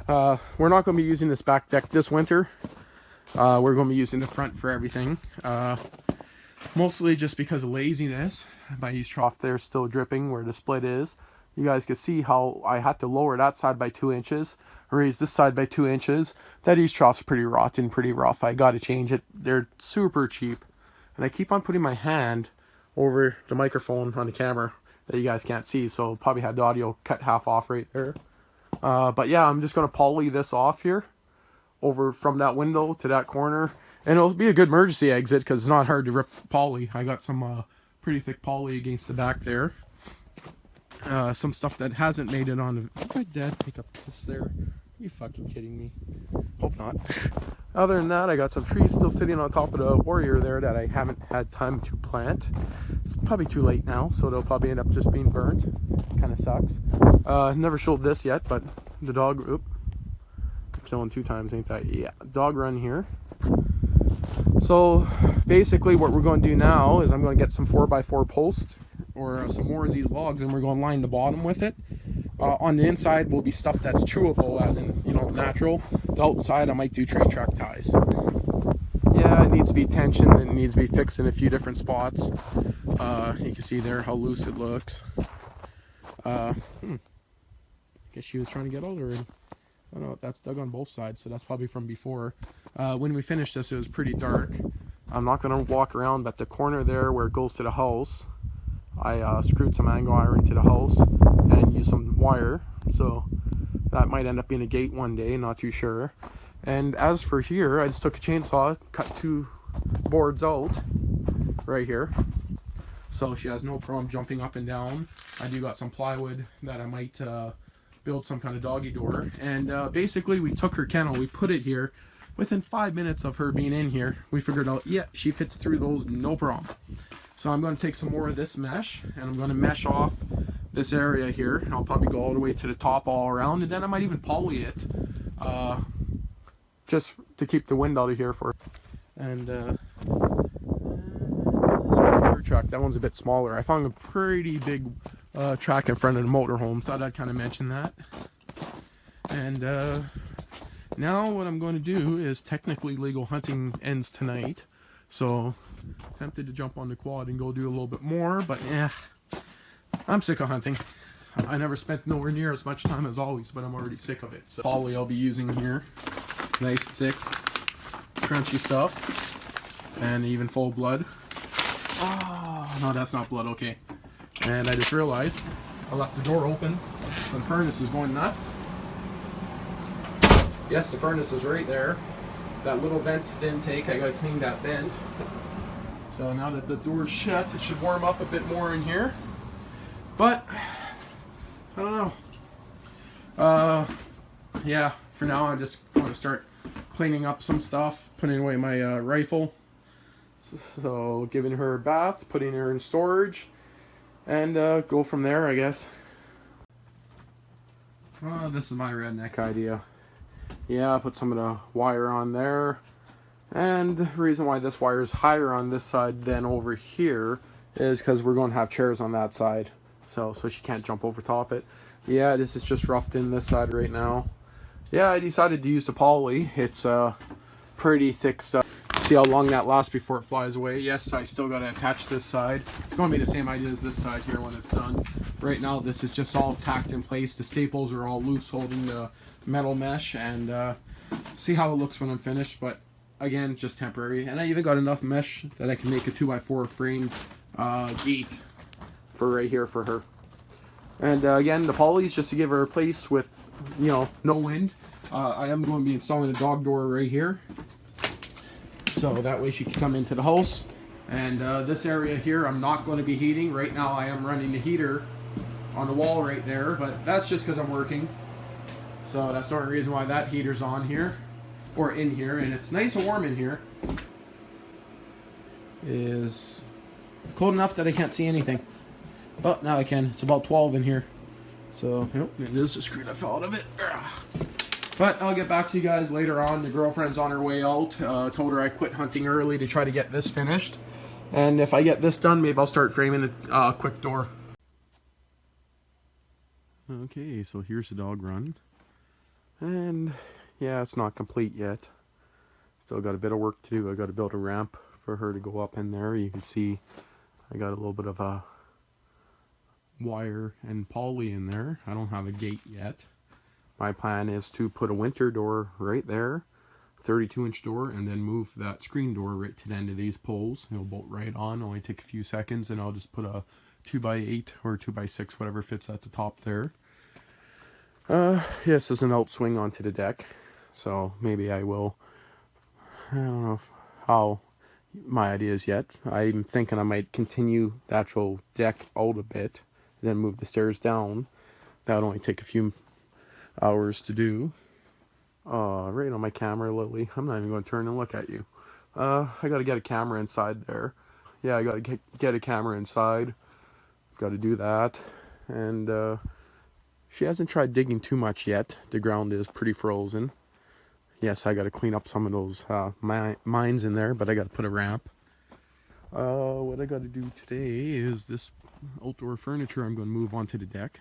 We're not going to be using this back deck this winter. We're going to be using the front for everything. Mostly just because of laziness. My eaves trough there still dripping where the split is. You guys can see how I had to lower that side by 2 inches, raise this side by 2 inches. That eaves trough's pretty rotten, pretty rough. I got to change it. They're super cheap. And I keep on putting my hand over the microphone on the camera that you guys can't see, so probably had the audio cut half off right there. But yeah, I'm just going to poly this off here, over from that window to that corner. And it'll be a good emergency exit because it's not hard to rip poly. I got some pretty thick poly against the back there. Some stuff that hasn't made it on. Did my dad pick up this there? Are you fucking kidding me? Hope not. Other than that, I got some trees still sitting on top of the warrior there that I haven't had time to plant. It's probably too late now, so they'll probably end up just being burnt. Kind of sucks. Never showed this yet, but the dog. Oop, killing 2 times, ain't that? Yeah, dog run here. So basically, what we're going to do now is I'm going to get some 4x4 posts or some more of these logs, and we're going to line the bottom with it. On the inside will be stuff that's chewable, as in, you know, natural. The outside I might do train track ties. Yeah, it needs to be tensioned and it needs to be fixed in a few different spots. You can see there how loose it looks. Guess she was trying to get out already. Oh no, that's dug on both sides, so that's probably from before. When we finished this, it was pretty dark. I'm not going to walk around, but the corner there where it goes to the house, I screwed some angle iron to the house and used some wire, so that might end up being a gate one day, not too sure. And as for here, I just took a chainsaw, cut 2 boards out right here, so she has no problem jumping up and down. I do got some plywood that I might build some kind of doggy door. And basically we took her kennel, we put it here. Within 5 minutes of her being in here, we figured out, yeah, she fits through those no problem. So I'm going to take some more of this mesh, and I'm going to mesh off this area here, and I'll probably go all the way to the top all around, and then I might even poly it, just to keep the wind out of here for. And this track, that one's a bit smaller. I found a pretty big track in front of the motorhome. Thought I'd kind of mention that. And now what I'm going to do is technically legal hunting ends tonight, so tempted to jump on the quad and go do a little bit more, but yeah, I'm sick of hunting. I never spent nowhere near as much time as always, but I'm already sick of it. So poly I'll be using here, nice thick crunchy stuff, and even full blood. Oh no, that's not blood. Okay. And I just realized I left the door open, so the furnace is going nuts. Yes, the furnace is right there. That little vent's intake, I gotta clean that vent. So now that the door's shut, it should warm up a bit more in here. But I don't know. Yeah, for now I'm just going to start cleaning up some stuff, putting away my rifle. So giving her a bath, putting her in storage, and go from there, I guess. This is my redneck idea. Yeah, I put some of the wire on there. And the reason why this wire is higher on this side than over here is because we're going to have chairs on that side. So she can't jump over top it. Yeah, this is just roughed in this side right now. Yeah, I decided to use the poly. It's pretty thick stuff. See how long that lasts before it flies away. Yes, I still got to attach this side. It's going to be the same idea as this side here when it's done. Right now, this is just all tacked in place. The staples are all loose holding the metal mesh, and see how it looks when I'm finished. But again, just temporary. And I even got enough mesh that I can make a 2x4 frame gate for right here for her. And again, the poly is just to give her a place with, you know, no wind. I am going to be installing a dog door right here, so that way she can come into the house. And this area here I'm not going to be heating. Right now I am running the heater on the wall right there, but that's just because I'm working. So that's the only reason why that heater's on here, or in here, and it's nice and warm in here. Is cold enough that I can't see anything. Oh, now I can. It's about 12 in here. So, yep, it is a screw that fell out of it. But I'll get back to you guys later on. The girlfriend's on her way out. Told her I quit hunting early to try to get this finished. And if I get this done, maybe I'll start framing a quick door. Okay, so here's the dog run. And yeah, it's not complete yet. Still got a bit of work to do. I got to build a ramp for her to go up in there. You can see I got a little bit of a wire and poly in there. I don't have a gate yet. My plan is to put a winter door right there, 32-inch door, and then move that screen door right to the end of these poles. It'll bolt right on, only take a few seconds, and I'll just put a 2x8 or 2x6, whatever fits at the top there. Yes, there's an outswing onto the deck, so maybe I will. I don't know how my ideas yet. I'm thinking I might continue the actual deck out a bit, then move the stairs down. That would only take a few hours to do. Right on my camera, Lily. I'm not even going to turn and look at you. I got to get a camera inside there. Yeah, I got to get a camera inside. Got to do that. And she hasn't tried digging too much yet. The ground is pretty frozen. Yes, I got to clean up some of those mines in there, but I got to put a ramp. What I got to do today is this outdoor furniture I'm going to move onto the deck.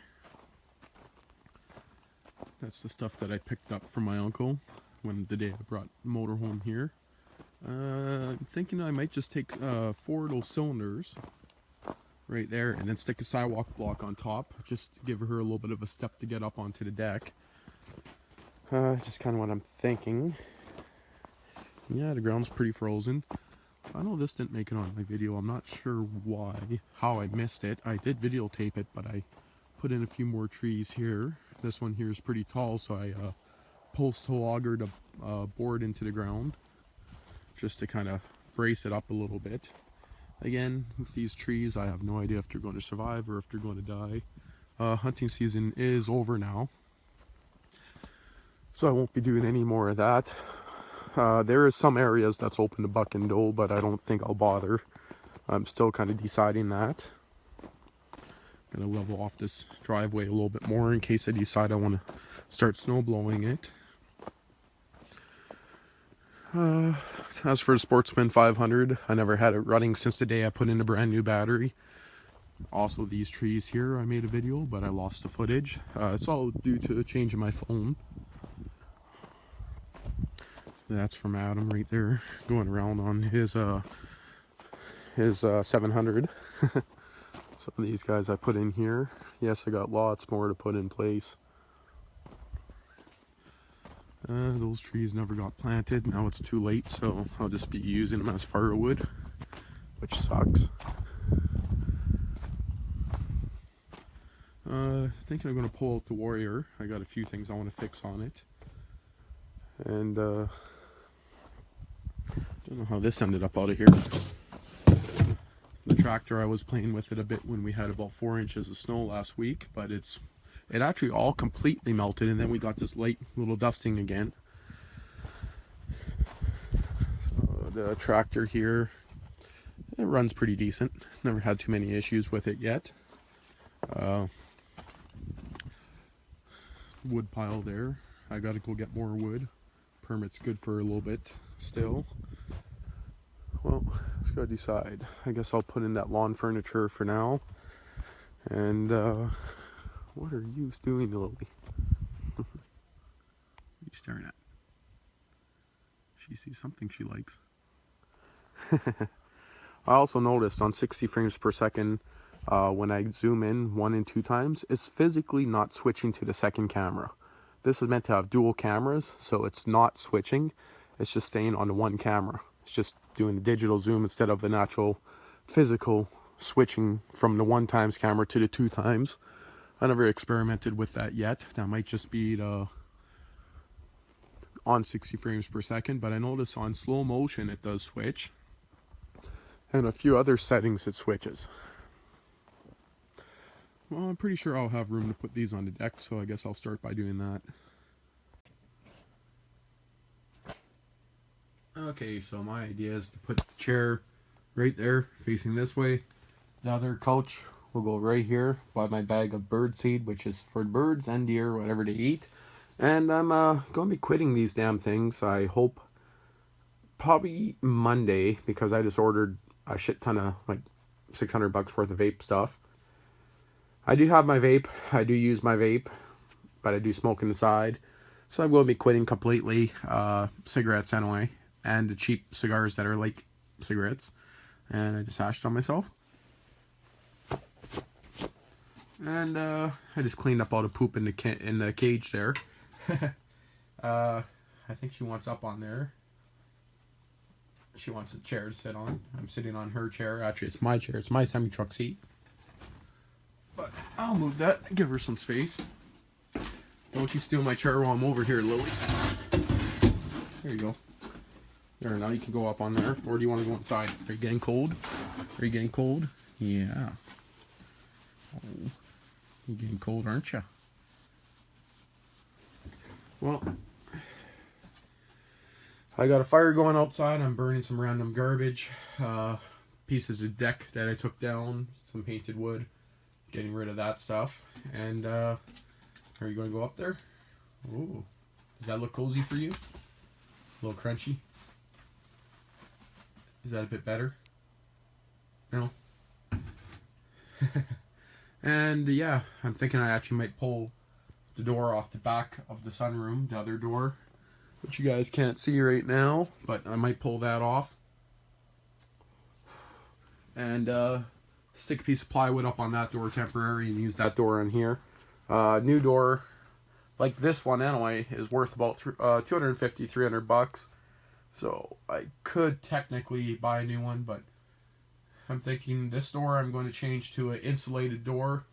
That's the stuff that I picked up from my uncle when the day I brought the motorhome here. I'm thinking I might just take 4 of those cylinders right there and then stick a sidewalk block on top, just to give her a little bit of a step to get up onto the deck. Just kind of what I'm thinking. Yeah, the ground's pretty frozen. I know this didn't make it on my video. I'm not sure why, how I missed it. I did videotape it, but I put in a few more trees here. This one here is pretty tall, so I post augered a board into the ground just to kind of brace it up a little bit. Again, with these trees, I have no idea if they're going to survive or if they're going to die. Hunting season is over now, so I won't be doing any more of that. There is some areas that's open to buck and doe, but I don't think I'll bother. I'm still kind of deciding that. Gonna level off this driveway a little bit more in case I decide I want to start snow blowing it. As for the Sportsman 500, I never had it running since the day I put in a brand new battery. Also, these trees here, I made a video, but I lost the footage. It's all due to a change in my phone. That's from Adam right there, going around on his 700. Some of these guys I put in here. Yes, I got lots more to put in place. Those trees never got planted. Now it's too late, so I'll just be using them as firewood, which sucks. I think I'm going to pull out the Warrior. I got a few things I want to fix on it. And don't know how this ended up out of here. The tractor, I was playing with it a bit when we had about 4 inches of snow last week, but it actually all completely melted, and then we got this light little dusting again. So the tractor here, it runs pretty decent. Never had too many issues with it yet. Wood pile there. I gotta go get more wood. Permit's good for a little bit still. Well, let's go decide. I guess I'll put in that lawn furniture for now. And what are you doing, Lily? What are you staring at? She sees something she likes. I also noticed on 60 frames per second, when I zoom in 1 and 2 times, it's physically not switching to the second camera. This is meant to have dual cameras, so it's not switching. It's just staying on the one camera. It's just doing the digital zoom instead of the natural physical switching from the 1 times camera to the 2 times. I never experimented with that yet. That might just be the on 60 frames per second, but I notice on slow motion it does switch. And a few other settings it switches. Well, I'm pretty sure I'll have room to put these on the deck, so I guess I'll start by doing that. Okay, so my idea is to put the chair right there, facing this way. The other couch will go right here by my bag of bird seed, which is for birds and deer, whatever they eat. And I'm going to be quitting these damn things, I hope, probably Monday, because I just ordered a shit ton of, like, $600 worth of vape stuff. I do have my vape. I do use my vape, but I do smoke inside. So I'm going to be quitting completely cigarettes anyway, and the cheap cigars that are like cigarettes. And I just hashed on myself. And I just cleaned up all the poop in the cage there. I think she wants up on there. She wants a chair to sit on. I'm sitting on her chair. Actually, it's my chair. It's my semi-truck seat. But I'll move that. Give her some space. Don't you steal my chair while I'm over here, Lily. There you go. There, now you can go up on there. Or do you want to go inside? Are you getting cold? Are you getting cold? Yeah. Oh, you're getting cold, aren't you? Well, I got a fire going outside. I'm burning some random garbage. Pieces of deck that I took down. Some painted wood. Getting rid of that stuff. And, are you going to go up there? Ooh. Does that look cozy for you? A little crunchy? Is that a bit better? No? And yeah, I'm thinking I actually might pull the door off the back of the sunroom, the other door, which you guys can't see right now, but I might pull that off. And stick a piece of plywood up on that door temporary and use that door in here. New door, like this one anyway, is worth about $250, $300. So I could technically buy a new one, but I'm thinking this door I'm going to change to an insulated door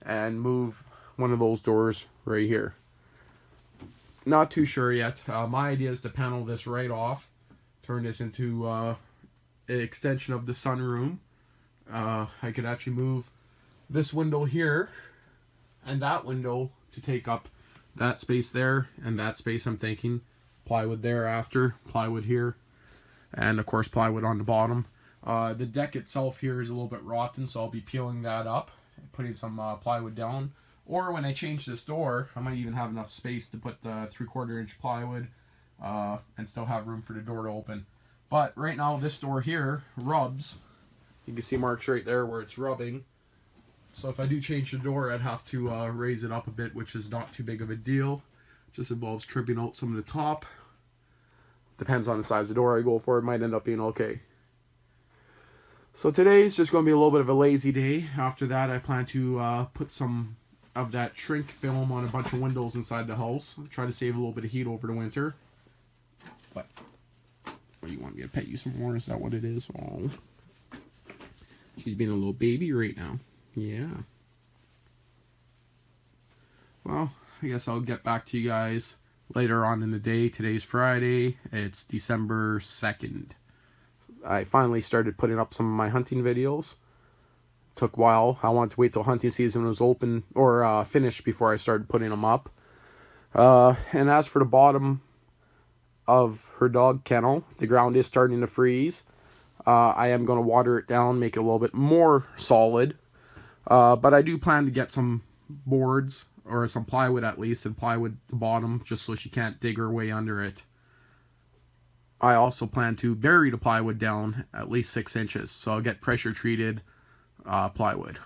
and move one of those doors right here. Not too sure yet. My idea is to panel this right off, turn this into an extension of the sunroom. I could actually move this window here and that window to take up that space there and that space. I'm thinking plywood there after, plywood here, and of course plywood on the bottom. The deck itself here is a little bit rotten, so I'll be peeling that up and putting some plywood down. Or when I change this door, I might even have enough space to put the 3/4 inch plywood and still have room for the door to open. But right now this door here rubs. You can see marks right there where it's rubbing. So if I do change the door, I'd have to raise it up a bit, which is not too big of a deal. Just involves trimming out some of the top. Depends on the size of the door I go for. It might end up being okay. So today's just going to be a little bit of a lazy day. After that, I plan to put some of that shrink film on a bunch of windows inside the house. Try to save a little bit of heat over the winter. But, what do you want me to pet you some more? Is that what it is? Oh. She's being a little baby right now. Yeah. Well, I guess I'll get back to you guys later on in the day. Today's Friday. It's December 2nd. I finally started putting up some of my hunting videos. Took a while. I wanted to wait till hunting season was open or finished before I started putting them up. And as for the bottom of her dog kennel, the ground is starting to freeze. I am going to water it down, make it a little bit more solid. But I do plan to get some boards, or some plywood at least, and plywood at the bottom, just so she can't dig her way under it. I also plan to bury the plywood down at least 6 inches. So I'll get pressure treated plywood.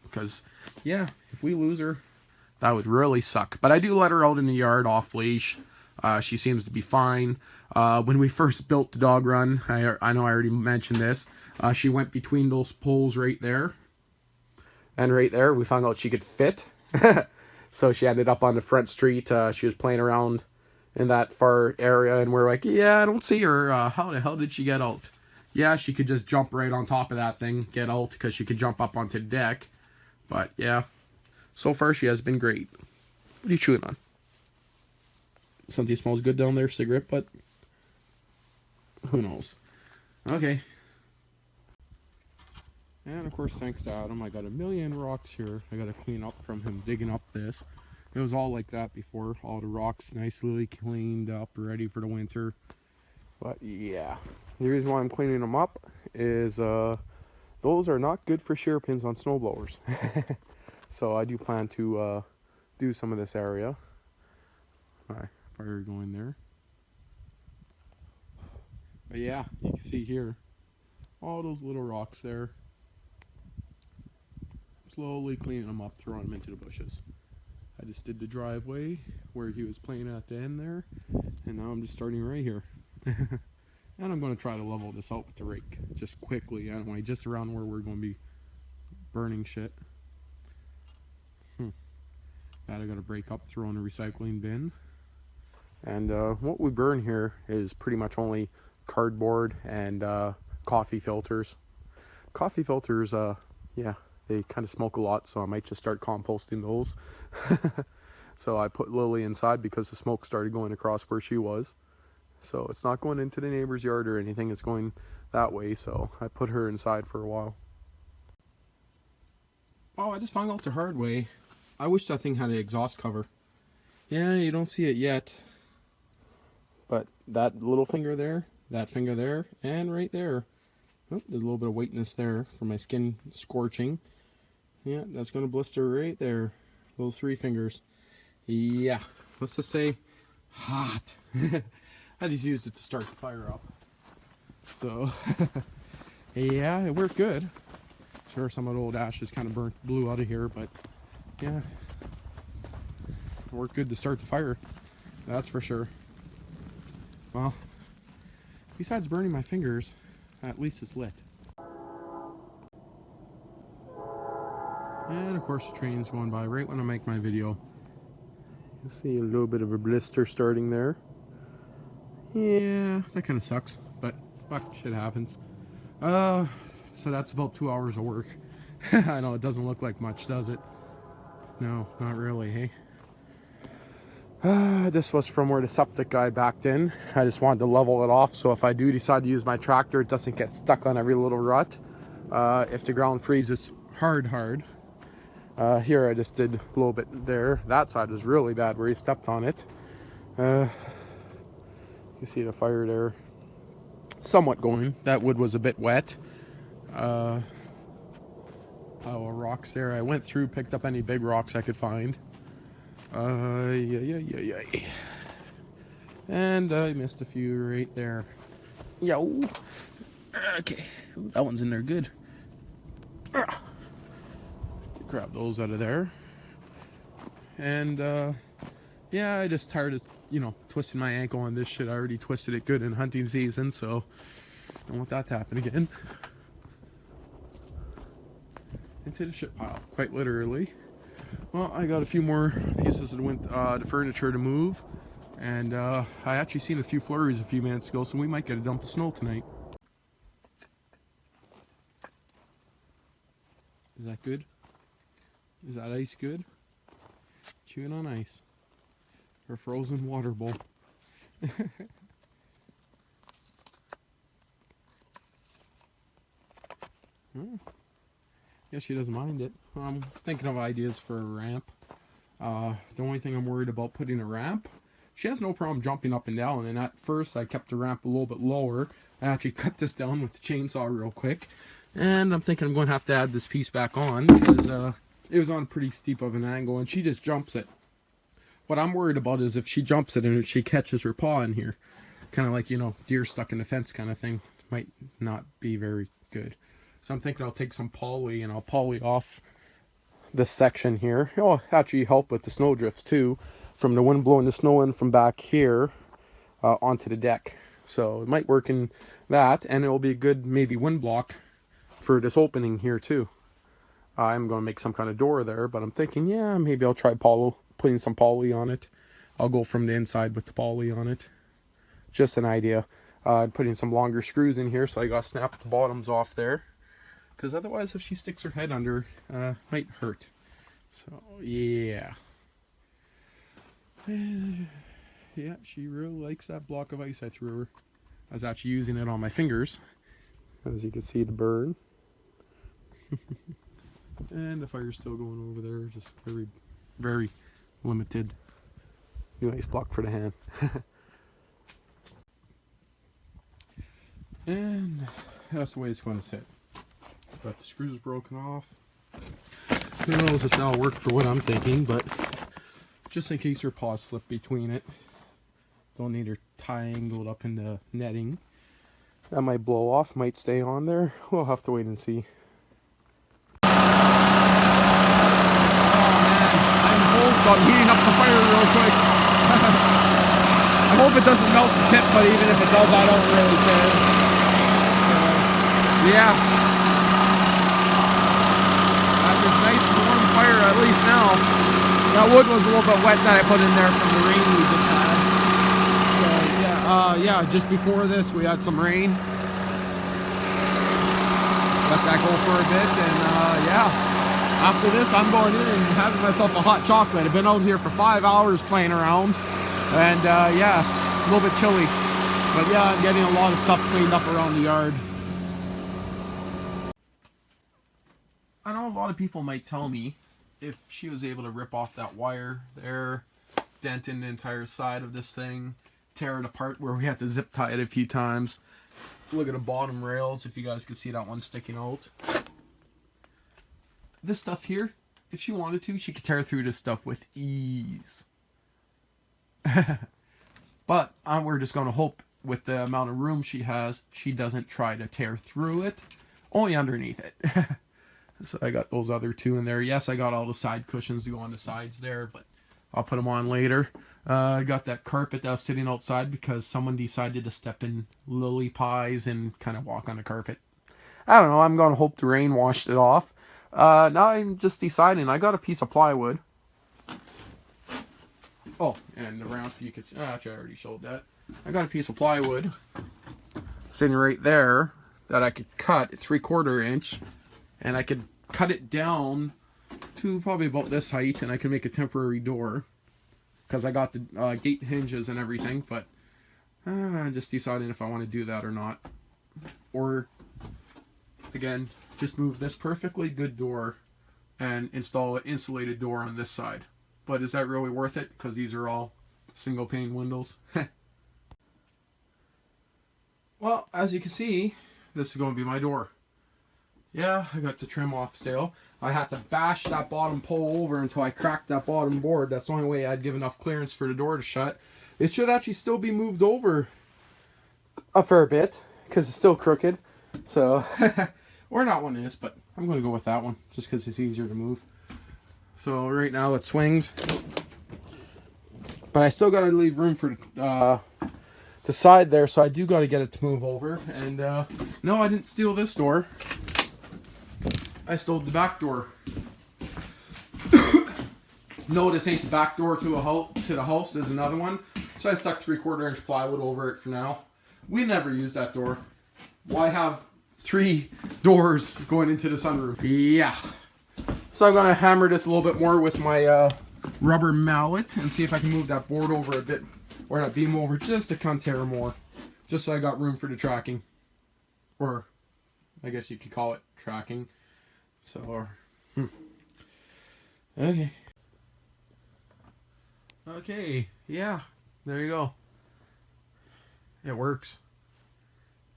Because, yeah, if we lose her, that would really suck. But I do let her out in the yard off leash. She seems to be fine. When we first built the dog run, I know I already mentioned this, she went between those poles right there. And right there, we found out she could fit. So she ended up on the front street. She was playing around in that far area, and we're like, yeah, I don't see her. How the hell did she get out? Yeah, she could just jump right on top of that thing, get out, because she could jump up onto the deck. But, yeah, so far she has been great. What are you chewing on? Something smells good down there, cigarette butt? Who knows? Okay. And, of course, thanks to Adam, I got a million rocks here I got to clean up from him digging up this. It was all like that before. All the rocks nicely cleaned up, ready for the winter. But, yeah. The reason why I'm cleaning them up is those are not good for shear pins on snowblowers. So I do plan to do some of this area. Alright, fire going there. But yeah, you can see here all those little rocks there. Slowly cleaning them up, throwing them into the bushes. I just did the driveway where he was playing at the end there, and now I'm just starting right here. And I'm going to try to level this out with the rake just quickly, anyway, just around where we're going to be burning shit. That I got to break up, throw in a recycling bin. And what we burn here is pretty much only cardboard and coffee filters. Coffee filters, yeah, they kind of smoke a lot, so I might just start composting those. So I put Lily inside because the smoke started going across where she was. So it's not going into the neighbor's yard or anything, it's going that way, so I put her inside for a while. Oh, I just found out the hard way. I wish that thing had an exhaust cover. Yeah, you don't see it yet. But that little finger there, that finger there, and right there. Oh, there's a little bit of whiteness there from my skin scorching. Yeah, that's going to blister right there. Those 3 fingers. Yeah, let's just say hot. I just used it to start the fire up. So, yeah, it worked good. Sure, some of the old ashes kind of blew out of here, but yeah, it worked good to start the fire. That's for sure. Well, besides burning my fingers, at least it's lit. And of course the train's going by right when I make my video. You'll see a little bit of a blister starting there. Yeah, that kind of sucks, but fuck, shit happens. So that's about 2 hours of work. I know it doesn't look like much, does it? No, not really, hey? This was from where the septic guy backed in. I just wanted to level it off, so if I do decide to use my tractor, it doesn't get stuck on every little rut. If the ground freezes hard. Here I just did a little bit there. That side was really bad where he stepped on it. You see the fire there somewhat going. That wood was a bit wet. Pile of rocks there. I went through, picked up any big rocks I could find. Yeah. And I missed a few right there. Yo. Okay. Ooh, that one's in there good. Grab those out of there. And yeah, I just tired of, twisting my ankle on this shit. I already twisted it good in hunting season, so I don't want that to happen again. Into the shit pile, quite literally. Well, I got a few more pieces of the furniture to move, and I actually seen a few flurries a few minutes ago, so we might get a dump of snow tonight. Is that good? Is that ice good? Chewing on ice. Or frozen water bowl. Yeah, she doesn't mind it. I'm thinking of ideas for a ramp. The only thing I'm worried about putting a ramp, she has no problem jumping up and down, and at first I kept the ramp a little bit lower. I actually cut this down with the chainsaw real quick, and I'm thinking I'm going to have to add this piece back on because it was on pretty steep of an angle, and she just jumps it. What I'm worried about is if she jumps it and if she catches her paw in here, kind of like, deer stuck in the fence kind of thing, might not be very good. So I'm thinking I'll take some poly and I'll poly off this section here. It'll actually help with the snow drifts too, from the wind blowing the snow in from back here onto the deck. So it might work in that, and it will be a good maybe wind block for this opening here too. I'm going to make some kind of door there, but I'm thinking, yeah, maybe I'll try putting some poly on it. I'll go from the inside with the poly on it. Just an idea. I'm putting some longer screws in here, so I got to snap the bottoms off there. Because otherwise, if she sticks her head under, might hurt. So, yeah. Yeah, she really likes that block of ice I threw her. I was actually using it on my fingers. As you can see, the burn. And the fire's still going over there. Just very, very limited. Nice block for the hand. And that's the way it's going to sit. Got the screws broken off. Who knows if that'll work for what I'm thinking, but just in case her paws slip between it. Don't need her tangled up in the netting. That might blow off, might stay on there. We'll have to wait and see. Oh man, I'm so I'm heating up the fire real quick. I hope it doesn't melt the tip, but even if it does, I don't really care. Yeah. Got this nice warm fire, at least now. That wood was a little bit wet that I put in there from the rain we just had. So yeah, just before this we had some rain. Let that go for a bit, and yeah. After this, I'm going in and having myself a hot chocolate. I've been out here for 5 hours playing around, and yeah, a little bit chilly. But yeah, I'm getting a lot of stuff cleaned up around the yard. I know a lot of people might tell me if she was able to rip off that wire there, dent in the entire side of this thing, tear it apart where we had to zip tie it a few times. Look at the bottom rails, if you guys can see that one sticking out. This stuff here, if she wanted to, she could tear through this stuff with ease. But we're just going to hope with the amount of room she has, she doesn't try to tear through it, only underneath it. So I got those other two in there. Yes, I got all the side cushions to go on the sides there, but I'll put them on later. I got that carpet that was sitting outside because someone decided to step in lily pies and kind of walk on the carpet. I don't know, I'm going to hope the rain washed it off. Now I'm just deciding. I got a piece of plywood. Oh, and the ramp, you can see. Actually, I already showed that. I got a piece of plywood sitting right there that I could cut 3/4 inch, and I could cut it down to probably about this height, and I can make a temporary door because I got the gate hinges and everything. But I'm just deciding if I want to do that or not, or again, just move this perfectly good door and install an insulated door on this side. But is that really worth it? Because these are all single pane windows. Well, as you can see, this is going to be my door. Yeah, I got the trim off still. I had to bash that bottom pole over until I cracked that bottom board. That's the only way I'd give enough clearance for the door to shut. It should actually still be moved over a fair bit because it's still crooked. So... or not one is, but I'm going to go with that one just because it's easier to move. So right now it swings, but I still got to leave room for the side there, so I do got to get it to move over. And no, I didn't steal this door. I stole the back door. No, this ain't the back door to the house. There's another one. So I stuck 3/4 inch plywood over it for now. We never use that door. Why have 3 doors going into the sunroom? Yeah. So I'm going to hammer this a little bit more with my rubber mallet and see if I can move that board over a bit, or that beam over just a contour more, just so I got room for the tracking, or I guess you could call it tracking. So, okay, yeah, there you go. It works.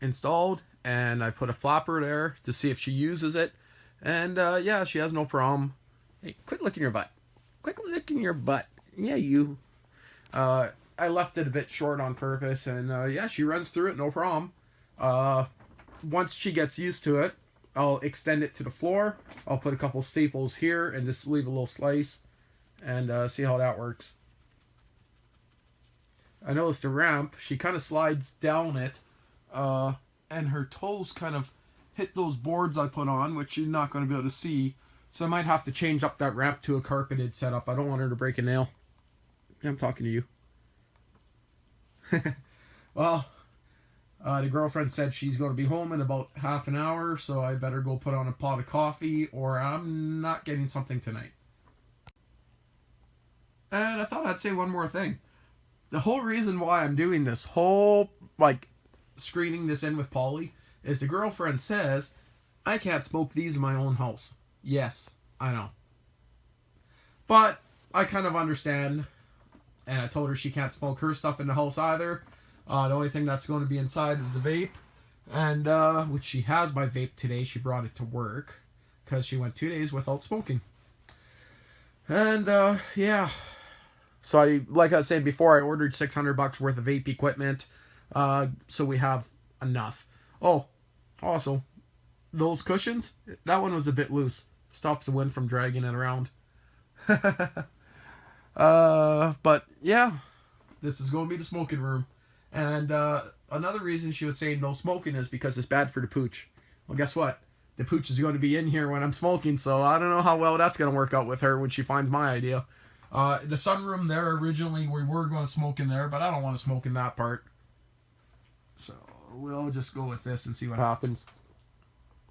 Installed, and I put a flapper there to see if she uses it. And yeah, she has no problem. Hey, quit licking your butt. Quit licking your butt. Yeah, you. I left it a bit short on purpose, and yeah, she runs through it, no problem. Once she gets used to it, I'll extend it to the floor. I'll put a couple staples here and just leave a little slice, and see how that works. I noticed the ramp, she kind of slides down it, and her toes kind of hit those boards I put on, which you're not going to be able to see. So I might have to change up that ramp to a carpeted setup. I don't want her to break a nail. I'm talking to you. Well, the girlfriend said she's going to be home in about half an hour, so I better go put on a pot of coffee, or I'm not getting something tonight. And I thought I'd say one more thing. The whole reason why I'm doing this whole, screening this in with Polly, is the girlfriend says, I can't smoke these in my own house. Yes, I know. But I kind of understand, and I told her she can't smoke her stuff in the house either. The only thing that's going to be inside is the vape, and which she has my vape today. She brought it to work because she went 2 days without smoking. And yeah, so like I was saying before, I ordered $600 worth of vape equipment, so we have enough. Oh, also, those cushions, that one was a bit loose. Stops the wind from dragging it around. But yeah, this is going to be the smoking room. And another reason she was saying no smoking is because it's bad for the pooch. Well, guess what? The pooch is going to be in here when I'm smoking, so I don't know how well that's going to work out with her when she finds my idea. The sunroom there, originally we were going to smoke in there, but I don't want to smoke in that part. So we'll just go with this and see what happens.